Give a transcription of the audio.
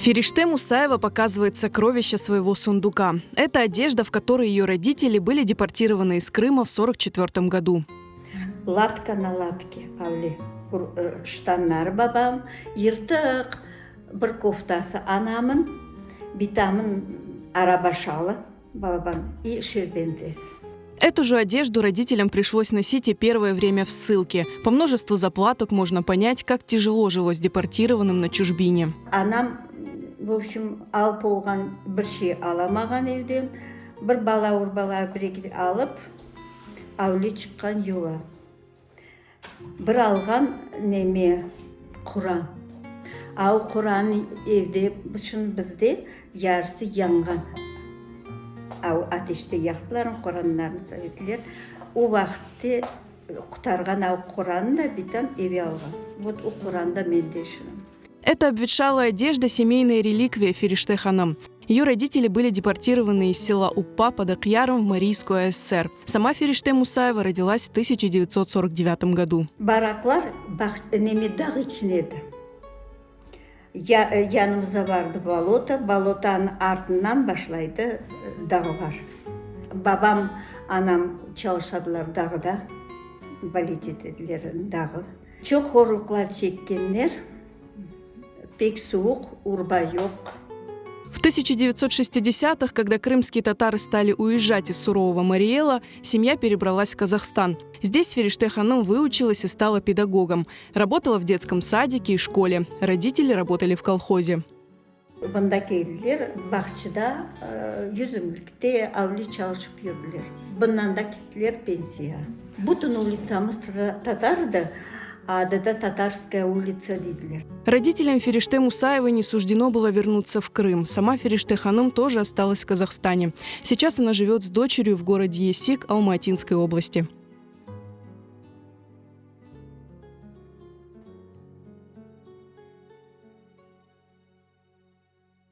Фериште Мусаева показывает сокровища своего сундука. Это одежда, в которой ее родители были депортированы из Крыма в 1944 году. Латка на латке, авли штаннар бабам, йыртык, бір кофтасы анамын, битамын арабашалы балабан и шербентес. Эту же одежду родителям пришлось носить и первое время в ссылке. По множеству заплаток можно понять, как тяжело жилось депортированным на чужбине. Анам, в общем, алып болған бір şey аламаған evден, бір бала урбала бірекет алып, әуле шыққан юла. Бір алған неме Құран. Ау Құран evde, bizde yarısı yanған. Ау ateşte яқтыларын, Құранларын советлер. O vaxtте құтарған ау Құранын да битан еве алған. Вот o Құранда менде шыным. Это обветшалая одежда – семейная реликвия Фериште ханым. Ее родители были депортированы из села Уппа под Акъяром в Марийскую ССР. Сама Фериште Мусаева родилась в 1949 году. Бараклар неме дағы içinеді. Yanımıza vardı balota, balotanın артынан başlaydı dağlar. Babam, anam çalışadılar dağda, balet ettiler dağı. Çok horluklar çekkenler, pek soğuk, urba yok. В 1960-х, когда крымские татары стали уезжать из сурового Мариэла, семья перебралась в Казахстан. Здесь Фериште ханым выучилась и стала педагогом. Работала в детском садике и школе. Родители работали в колхозе. Bunda geldiler, bahçede, yüzümlükte avli çalışıp yürüdüler. Bundan da gittiler pensiya. Bütün улицамыз татарdı. Адада Татарская улица dediler. Родителям Фериште Мусаевой не суждено было вернуться в Крым. Сама Фериште ханым тоже осталась в Казахстане. Сейчас она живет с дочерью в городе Есик Алматинской области.